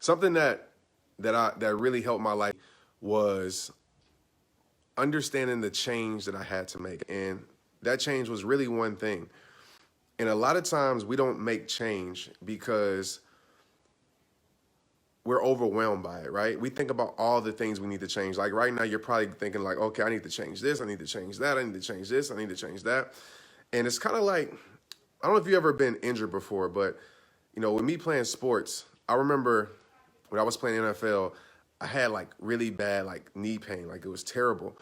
Something that really helped my life was understanding the change that I had to make. And that change was really one thing. And a lot of times we don't make change because we're overwhelmed by it, right? We think about all the things we need to change. Like right now, you're probably thinking like, okay, I need to change this, I need to change that, I need to change this, I need to change that. And it's kind of like, I don't know if you've ever been injured before, but with me playing sports, I remember when I was playing NFL, I had like really bad like knee pain, like it was terrible.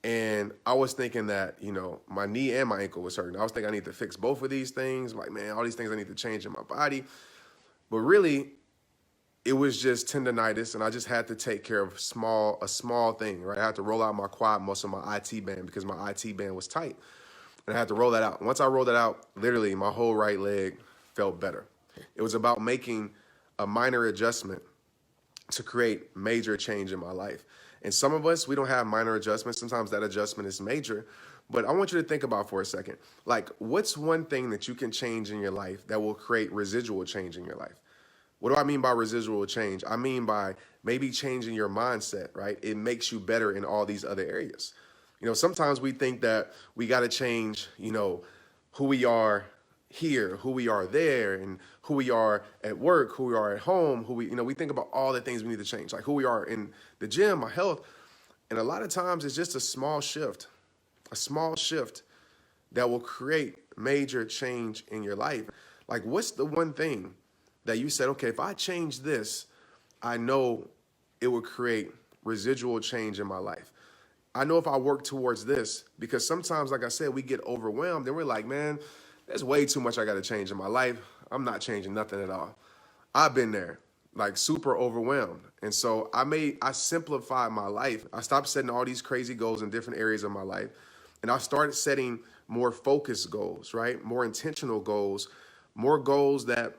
And I was thinking that, my knee and my ankle was hurting. I was thinking I need to fix both of these things. Like, man, all these things I need to change in my body. But really, it was just tendonitis, and I just had to take care of a small thing, right? I had to roll out my quad muscle, my IT band, because my IT band was tight. And I had to roll that out. Once I rolled that out, literally my whole right leg felt better. It was about making a minor adjustment to create major change in my life. And some of us, we don't have minor adjustments. Sometimes that adjustment is major. But I want you to think about for a second, like, what's one thing that you can change in your life that will create residual change in your life? What do I mean by residual change? I mean by maybe changing your mindset, right? It makes you better in all these other areas. Sometimes we think that we got to change, who we are here, who we are there, and who we are at work, who we are at home, we think about all the things we need to change, like who we are in the gym, our health. And a lot of times it's just a small shift that will create major change in your life. Like, what's the one thing that you said, okay, if I change this, I know it will create residual change in my life. I know if I work towards this, because sometimes, like I said, we get overwhelmed and we're like, man, there's way too much I got to change in my life. I'm not changing nothing at all. I've been there, like super overwhelmed. And so I simplified my life. I stopped setting all these crazy goals in different areas of my life. And I started setting more focused goals, right? More intentional goals, more goals that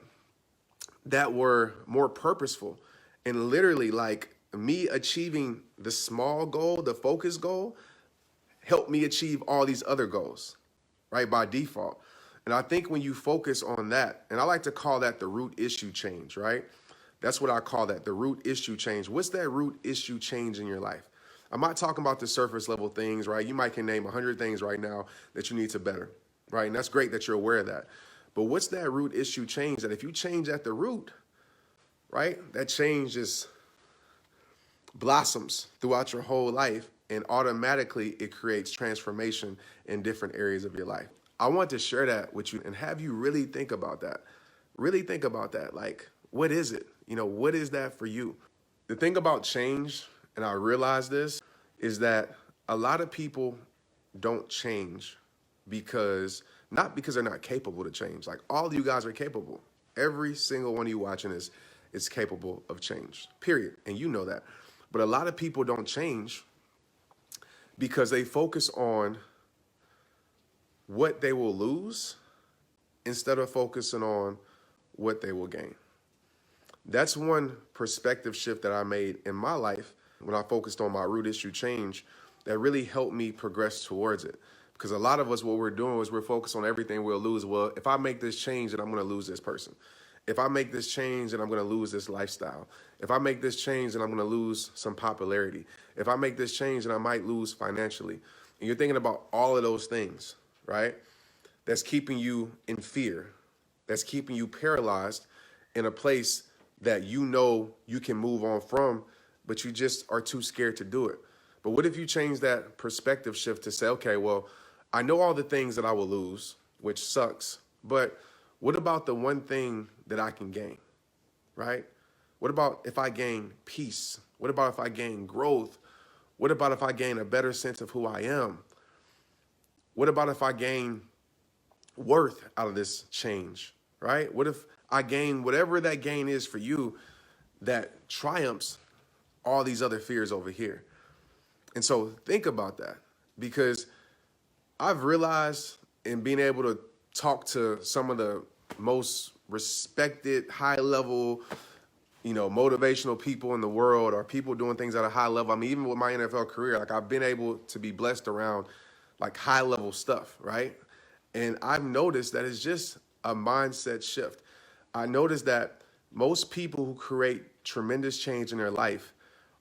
were more purposeful. And literally, like, me achieving the small goal, the focus goal, helped me achieve all these other goals, right, by default. And I think when you focus on that, and I like to call that the root issue change, right? That's what I call that, the root issue change. What's that root issue change in your life? I'm not talking about the surface level things, right? You might can name 100 things right now that you need to better, right? And that's great that you're aware of that. But what's that root issue change that if you change at the root, right, that change just blossoms throughout your whole life, and automatically it creates transformation in different areas of your life. I want to share that with you and have you really think about that. Really think about that. Like, what is it? What is that for you? The thing about change, and I realize this, is that a lot of people don't change not because they're not capable to change. Like, all of you guys are capable. Every single one of you watching this is capable of change, period. And you know that. But a lot of people don't change because they focus on what they will lose instead of focusing on what they will gain. That's one perspective shift that I made in my life when I focused on my root issue change that really helped me progress towards it. Because a lot of us, what we're doing is we're focused on everything we'll lose. Well, if I make this change, then I'm going to lose this person. If I make this change, then I'm going to lose this lifestyle. If I make this change, then I'm going to lose some popularity. If I make this change, then I might lose financially. And you're thinking about all of those things, right? That's keeping you in fear. That's keeping you paralyzed in a place that you can move on from, but you just are too scared to do it. But what if you change that perspective shift to say, okay, well, I know all the things that I will lose, which sucks, but what about the one thing that I can gain, right? What about if I gain peace? What about if I gain growth? What about if I gain a better sense of who I am? What about if I gain worth out of this change, right? What if I gain whatever that gain is for you that triumphs all these other fears over here? And so think about that, because I've realized in being able to talk to some of the most respected, high-level, motivational people in the world, or people doing things at a high level. I mean, even with my NFL career, like, I've been able to be blessed around like high-level stuff, right? And I've noticed that it's just a mindset shift. I noticed that most people who create tremendous change in their life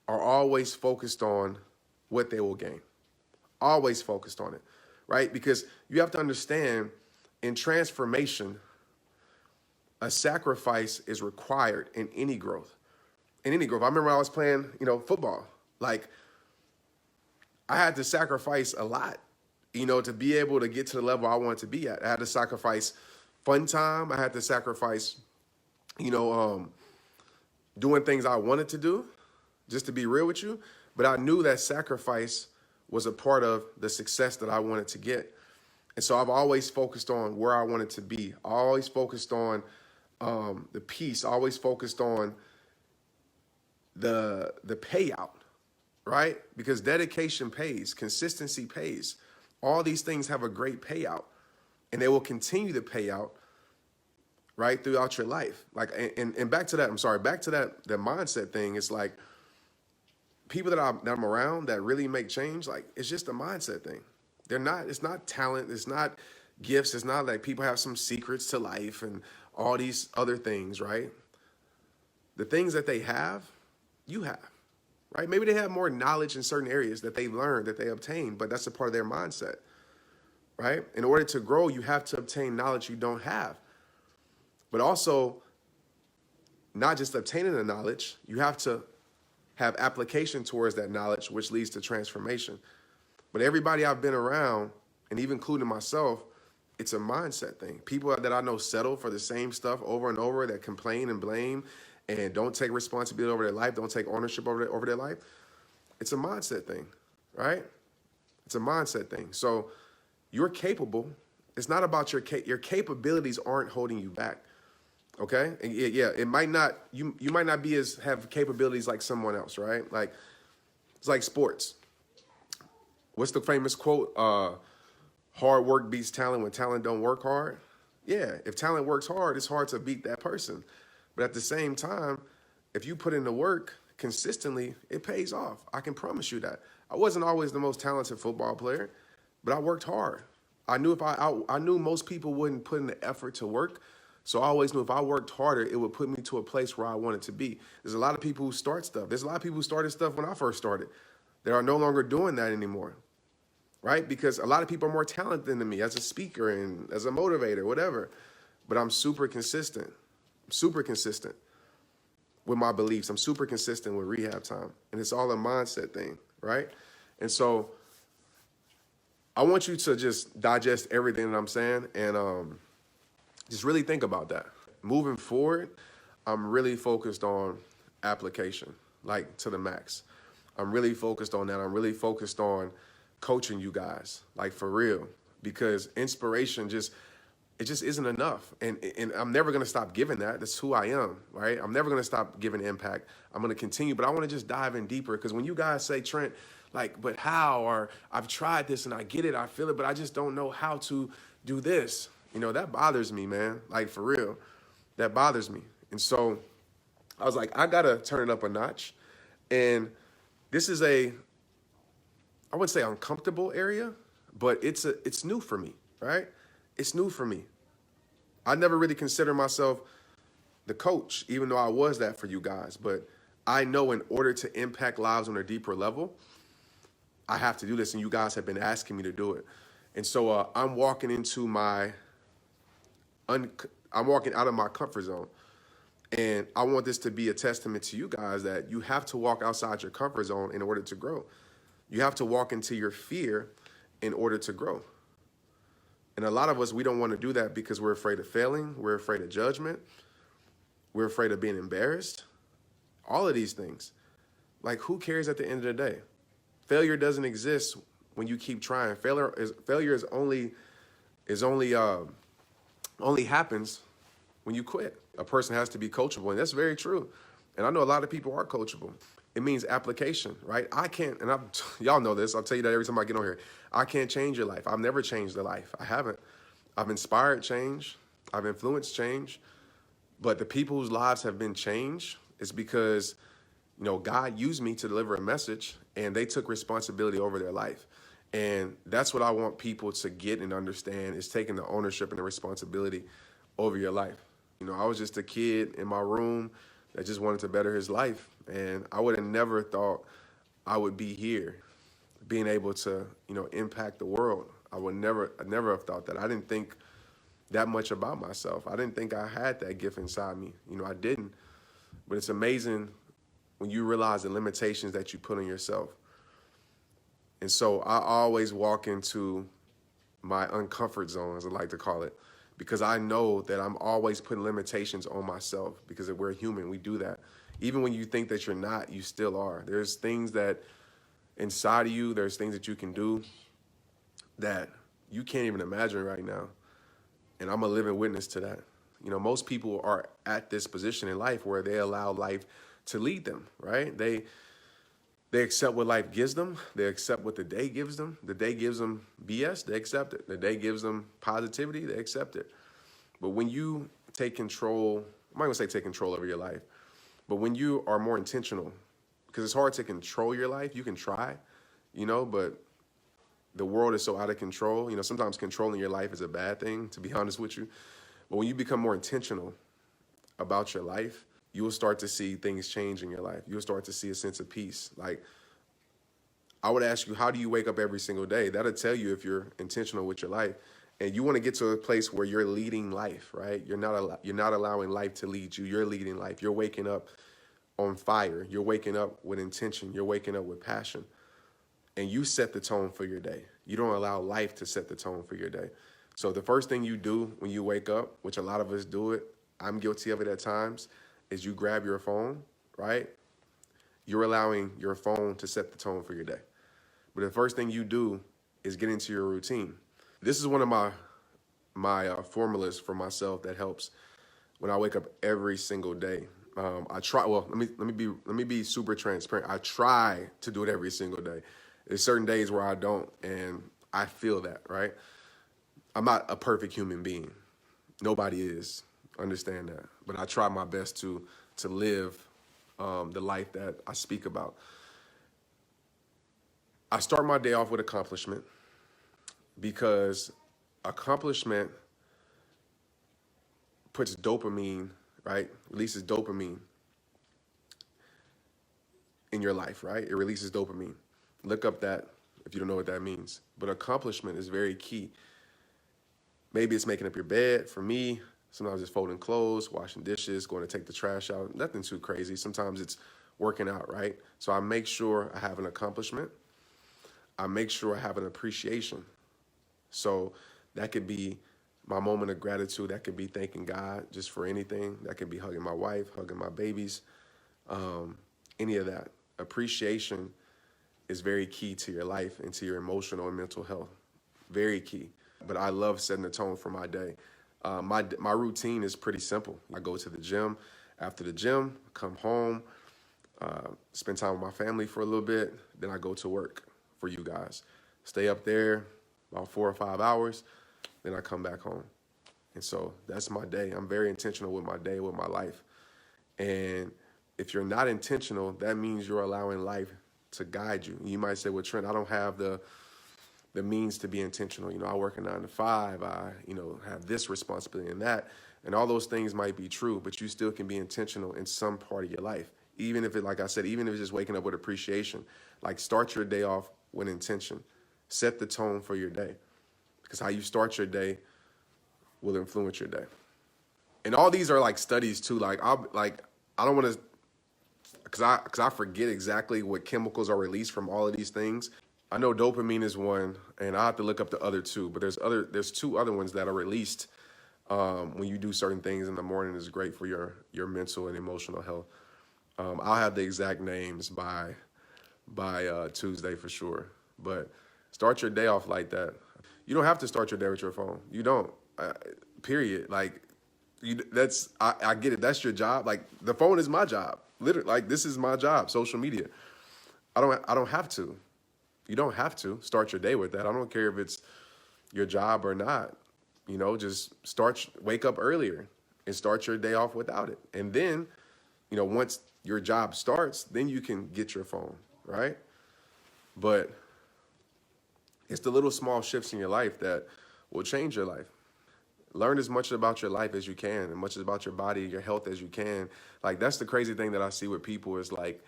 are always focused on what they will gain. Always focused on it, right? Because you have to understand, in transformation, a sacrifice is required in any growth. In any growth. I remember I was playing, football. Like, I had to sacrifice a lot, to be able to get to the level I wanted to be at. I had to sacrifice fun time. I had to sacrifice, doing things I wanted to do, just to be real with you. But I knew that sacrifice was a part of the success that I wanted to get. And so I've always focused on where I wanted to be. I always focused on the peace. I always focused on the payout, right? Because dedication pays, consistency pays. All these things have a great payout, and they will continue to pay out, right, throughout your life. Like, and back to that, back to that mindset thing. It's like, people that I'm around that really make change, like, it's just a mindset thing. It's not talent, it's not gifts, it's not like people have some secrets to life and all these other things, right? The things that they have, you have, right? Maybe they have more knowledge in certain areas that they've learned, that they obtained, but that's a part of their mindset, right? In order to grow, you have to obtain knowledge you don't have. But also, not just obtaining the knowledge, you have to have application towards that knowledge, which leads to transformation. But everybody I've been around, and even including myself, it's a mindset thing. People that I know settle for the same stuff over and over, that complain and blame and don't take responsibility over their life, don't take ownership over their life. It's a mindset thing, right? It's a mindset thing. So you're capable. It's not about your capabilities aren't holding you back. Okay? And yeah, it might not, you might not have capabilities like someone else, right? Like, it's like sports. What's the famous quote? Hard work beats talent when talent don't work hard. Yeah, if talent works hard, it's hard to beat that person. But at the same time, if you put in the work consistently, it pays off. I can promise you that. I wasn't always the most talented football player, but I worked hard. I knew I knew most people wouldn't put in the effort to work. So I always knew if I worked harder, it would put me to a place where I wanted to be. There's a lot of people who start stuff. There's a lot of people who started stuff when I first started. They are no longer doing that anymore, right? Because a lot of people are more talented than me as a speaker and as a motivator, whatever. But I'm super consistent. I'm super consistent with my beliefs. I'm super consistent with rehab time. And it's all a mindset thing, right? And so I want you to just digest everything that I'm saying and just really think about that. Moving forward, I'm really focused on application, like to the max. I'm really focused on that. I'm really focused on coaching you guys, like for real, because inspiration just isn't enough. And I'm never going to stop giving that. That's who I am, right? I'm never going to stop giving impact. I'm going to continue, but I want to just dive in deeper because when you guys say, Trent, like, but how? Or I've tried this and I get it, I feel it, but I just don't know how to do this. That bothers me, man. Like, for real, that bothers me. And so I was like, I got to turn it up a notch. And this is I wouldn't say uncomfortable area, but it's new for me, right? It's new for me. I never really considered myself the coach, even though I was that for you guys. But I know in order to impact lives on a deeper level, I have to do this. And you guys have been asking me to do it. And so I'm walking out of my comfort zone. And I want this to be a testament to you guys that you have to walk outside your comfort zone in order to grow. You have to walk into your fear in order to grow. And a lot of us, we don't want to do that because we're afraid of failing. We're afraid of judgment. We're afraid of being embarrassed. All of these things. Like, who cares at the end of the day? Failure doesn't exist when you keep trying. Failure only happens when you quit. A person has to be coachable, and that's very true. And I know a lot of people are coachable. It means application, right? I can't, and y'all know this, I'll tell you that every time I get on here. I can't change your life. I've never changed their life. I haven't. I've inspired change. I've influenced change. But the people whose lives have been changed is because, God used me to deliver a message, and they took responsibility over their life. And that's what I want people to get and understand, is taking the ownership and the responsibility over your life. I was just a kid in my room that just wanted to better his life. And I would have never thought I would be here, being able to, impact the world. I never have thought that. I didn't think that much about myself. I didn't think I had that gift inside me. I didn't. But it's amazing when you realize the limitations that you put on yourself. And so I always walk into my uncomfort zone, as I like to call it, because I know that I'm always putting limitations on myself, because if we're human, we do that. Even when you think that you're not, you still are. There's things that inside of you, there's things that you can do that you can't even imagine right now. And I'm a living witness to that. Most people are at this position in life where they allow life to lead them, right? They accept what life gives them. They accept what the day gives them. The day gives them BS, they accept it. The day gives them positivity, they accept it. But when you take control, I'm not gonna say take control over your life, but when you are more intentional, because it's hard to control your life, you can try, but the world is so out of control. Sometimes controlling your life is a bad thing, to be honest with you. But when you become more intentional about your life, you will start to see things change in your life. You'll start to see a sense of peace. Like, I would ask you, how do you wake up every single day? That'll tell you if you're intentional with your life. And you want to get to a place where you're leading life, right? You're not allowing life to lead you. You're leading life. You're waking up on fire. You're waking up with intention. You're waking up with passion. And you set the tone for your day. You don't allow life to set the tone for your day. So the first thing you do when you wake up, which a lot of us do it, I'm guilty of it at times, is you grab your phone, right? You're allowing your phone to set the tone for your day. But the first thing you do is get into your routine. This is one of my formulas for myself that helps when I wake up every single day. I try. Well, let me be super transparent. I try to do it every single day. There's certain days where I don't, and I feel that, right? I'm not a perfect human being. Nobody is. Understand that. But I try my best to live the life that I speak about. I start my day off with accomplishment, because accomplishment puts dopamine, right? Releases dopamine in your life, right? It releases dopamine. Look up that if you don't know what that means. But accomplishment is very key. Maybe it's making up your bed. For me, sometimes it's folding clothes, washing dishes, going to take the trash out. Nothing too crazy. Sometimes it's working out, right? So I make sure I have an accomplishment. I make sure I have an appreciation. So that could be my moment of gratitude. That could be thanking God just for anything. That could be hugging my wife, hugging my babies, any of that. Appreciation is very key to your life and to your emotional and mental health. Very key. But I love setting the tone for my day. My routine is pretty simple. I go to the gym. After the gym, come home, spend time with my family for a little bit. Then I go to work for you guys. Stay up there about 4 or 5 hours. Then I come back home. And so that's my day. I'm very intentional with my day, with my life. And if you're not intentional, that means you're allowing life to guide you. You might say, well, Trent, I don't have the means to be intentional. I work a 9 to 5. I, have this responsibility and that. And all those things might be true, but you still can be intentional in some part of your life. Even if like I said, even if it's just waking up with appreciation, like start your day off with intention. Set the tone for your day, because how you start your day will influence your day. And all these are like studies too. I don't want to, because I forget exactly what chemicals are released from all of these things. I know dopamine is one, and I have to look up the other two, but there's 2 other ones that are released when you do certain things in the morning. Is great for your mental and emotional health. I'll have the exact names by Tuesday for sure. But start your day off like that. You don't have to start your day with your phone. You don't. Period. Like, I get it. That's your job. Like, the phone is my job. Literally, like, this is my job. Social media. I don't have to. You don't have to start your day with that. I don't care if it's your job or not. Just wake up earlier and start your day off without it. And then, once your job starts, then you can get your phone, right? But it's the little small shifts in your life that will change your life. Learn as much about your life as you can, as much about your body, your health as you can. Like, that's the crazy thing that I see with people is like,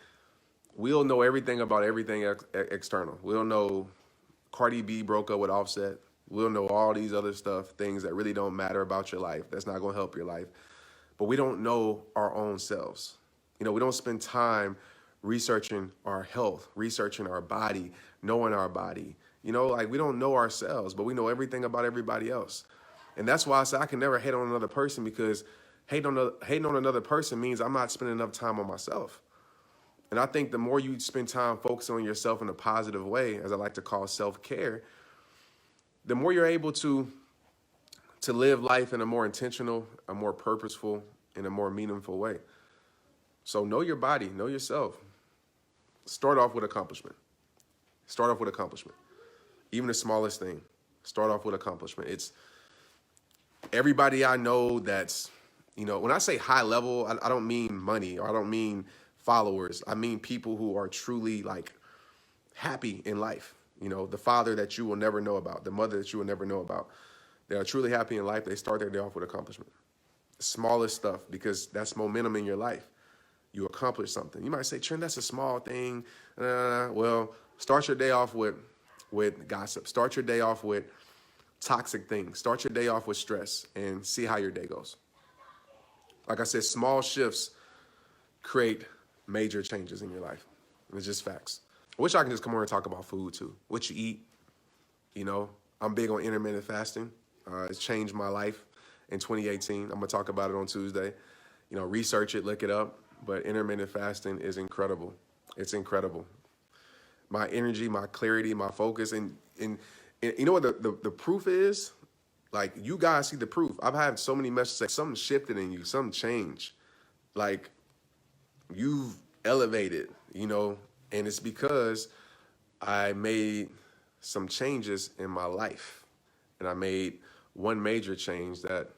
we'll know everything about everything external. We'll know Cardi B broke up with Offset. We'll know all these other stuff, things that really don't matter about your life. That's not going to help your life. But we don't know our own selves. You know, we don't spend time researching our health, researching our body, knowing our body. You know, like, we don't know ourselves, but we know everything about everybody else. And that's why I say I can never hate on another person, because hating on another person means I'm not spending enough time on myself. And I think the more you spend time focusing on yourself in a positive way, as I like to call self-care, the more you're able to live life in a more intentional, a more purposeful, in a more meaningful way. So know your body, know yourself. Start off with accomplishment. Start off with accomplishment. Even the smallest thing, start off with accomplishment. It's everybody I know that's, you know, when I say high level, I don't mean money, or I don't mean followers. I mean people who are truly like happy in life. You know, the father that you will never know about, the mother that you will never know about. They are truly happy in life. They start their day off with accomplishment. Smallest stuff, because that's momentum in your life. You accomplish something. You might say, Trent, that's a small thing. Well, start your day off with gossip. Start your day off with toxic things. Start your day off with stress and see how your day goes. Like I said, small shifts create major changes in your life. It's just facts. I wish I could just come on and talk about food too. What you eat, you know. I'm big on intermittent fasting. It's changed my life in 2018. I'm gonna talk about it on Tuesday. You know, research it, look it up. But intermittent fasting is incredible. It's incredible. My energy, my clarity, my focus, and you know what the proof is? Like, you guys see the proof. I've had so many messages say something shifted in you, something changed. Like, you've elevated, you know, and it's because I made some changes in my life. And I made one major change that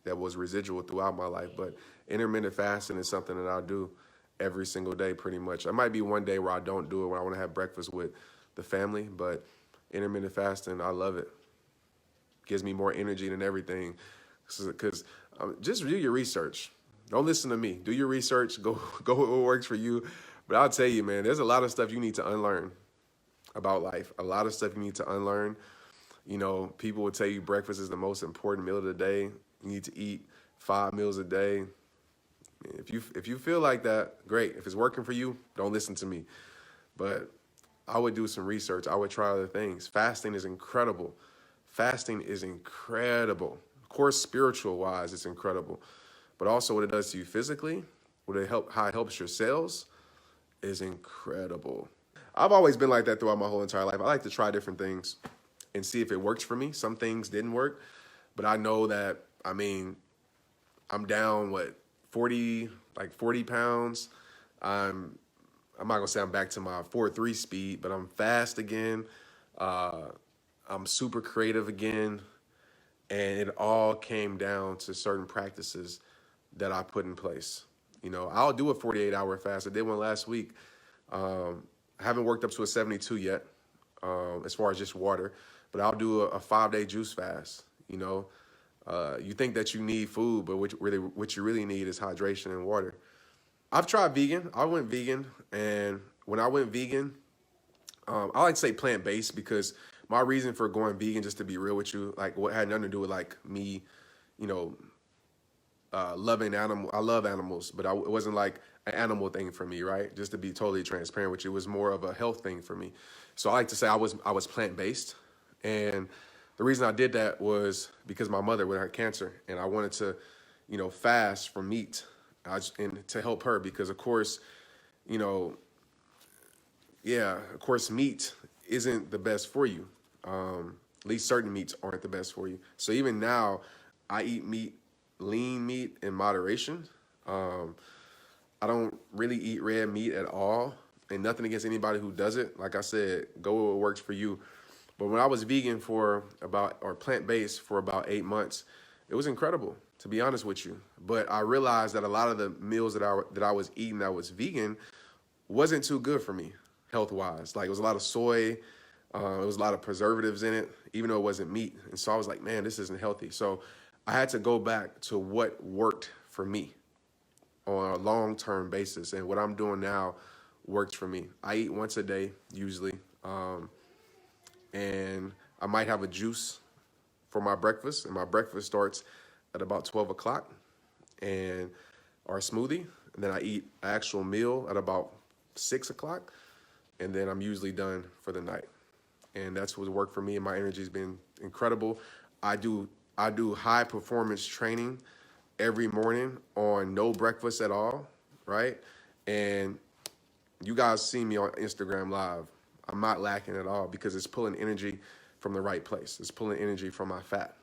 was residual throughout my life. But intermittent fasting is something that I'll do every single day pretty much. I might be one day where I don't do it, when I want to have breakfast with the family, but intermittent fasting, I love it. Gives me more energy than everything. Because just do your research. Don't listen to me. Do your research. Go with what works for you. But I'll tell you, man, there's a lot of stuff you need to unlearn about life. A lot of stuff you need to unlearn. You know, people will tell you breakfast is the most important meal of the day. You need to eat 5 meals a day. If you feel like that, great. If it's working for you, don't listen to me. But I would do some research. I would try other things. Fasting is incredible. Fasting is incredible. Of course, spiritual-wise, it's incredible. But also what it does to you physically, how it helps your cells, is incredible. I've always been like that throughout my whole entire life. I like to try different things and see if it works for me. Some things didn't work, but I know that, I mean, I'm down, 40 pounds. I'm not gonna say I'm back to my 4.3 speed, but I'm fast again. I'm super creative again. And it all came down to certain practices that I put in place. You know, I'll do a 48-hour fast. I did one last week. I haven't worked up to a 72 yet, as far as just water, but I'll do a 5-day juice fast. You know, you think that you need food, but what you really need is hydration and water. I've tried vegan. I went vegan, and when I went vegan, I like to say plant-based, because my reason for going vegan, just to be real with you, like, what had nothing to do with like me, you know, loving animals. I love animals, but it wasn't like an animal thing for me, right? Just to be totally transparent with you, it was more of a health thing for me. So I like to say I was plant-based, and the reason I did that was because my mother had cancer, and I wanted to, you know, fast from meat, and to help her, because of course, you know, yeah, of course, meat isn't the best for you. At least certain meats aren't the best for you. So even now, I eat meat, lean meat, in moderation. I don't really eat red meat at all, and nothing against anybody who does it. Like I said, go with what works for you. But when I was vegan or plant-based for about 8 months, it was incredible, to be honest with you. But I realized that a lot of the meals that I was eating that was vegan wasn't too good for me, health-wise. Like, it was a lot of soy, It was a lot of preservatives in it, even though it wasn't meat. And so I was like, man, this isn't healthy. So I had to go back to what worked for me on a long-term basis. And what I'm doing now works for me. I eat once a day, usually. And I might have a juice for my breakfast. And my breakfast starts at about 12 o'clock, and or a smoothie. And then I eat an actual meal at about 6 o'clock. And then I'm usually done for the night. And that's what's worked for me, and my energy's been incredible. I do high performance training every morning on no breakfast at all, right? And you guys see me on Instagram Live. I'm not lacking at all because it's pulling energy from the right place. It's pulling energy from my fat.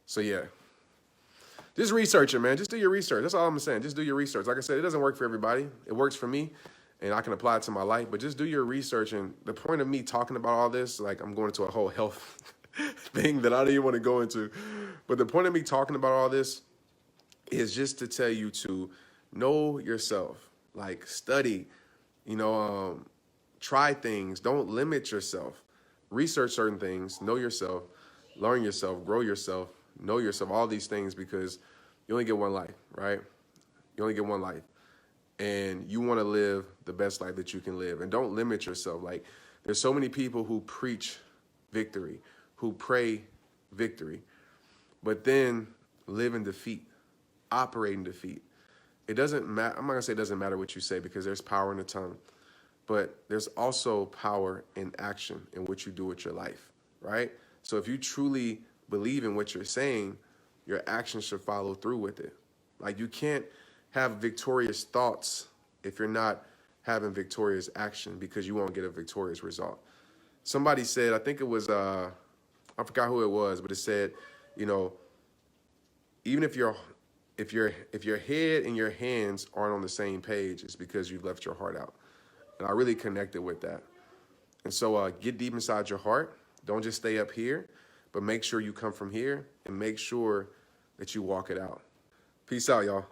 So yeah, just research it, man. Just do your research. That's all I'm saying. Just do your research. Like I said, it doesn't work for everybody. It works for me, and I can apply it to my life, but just do your research. And the point of me talking about all this, like I'm going into a whole health thing that I don't even want to go into, but the point of me talking about all this is just to tell you to know yourself, like study, try things. Don't limit yourself. Research certain things, know yourself, learn yourself, grow yourself, know yourself, all these things, because you only get one life, right? You only get one life. And you want to live the best life that you can live. And don't limit yourself. Like, there's so many people who preach victory, who pray victory, but then live in defeat, operate in defeat. It doesn't matter. I'm not going to say it doesn't matter what you say, because there's power in the tongue. But there's also power in action in what you do with your life, right? So if you truly believe in what you're saying, your actions should follow through with it. Like, you can't have victorious thoughts if you're not having victorious action, because you won't get a victorious result. Somebody said, I think it was, I forgot who it was, but it said, even if your head and your hands aren't on the same page, it's because you've left your heart out. And I really connected with that. And so get deep inside your heart. Don't just stay up here, but make sure you come from here and make sure that you walk it out. Peace out, y'all.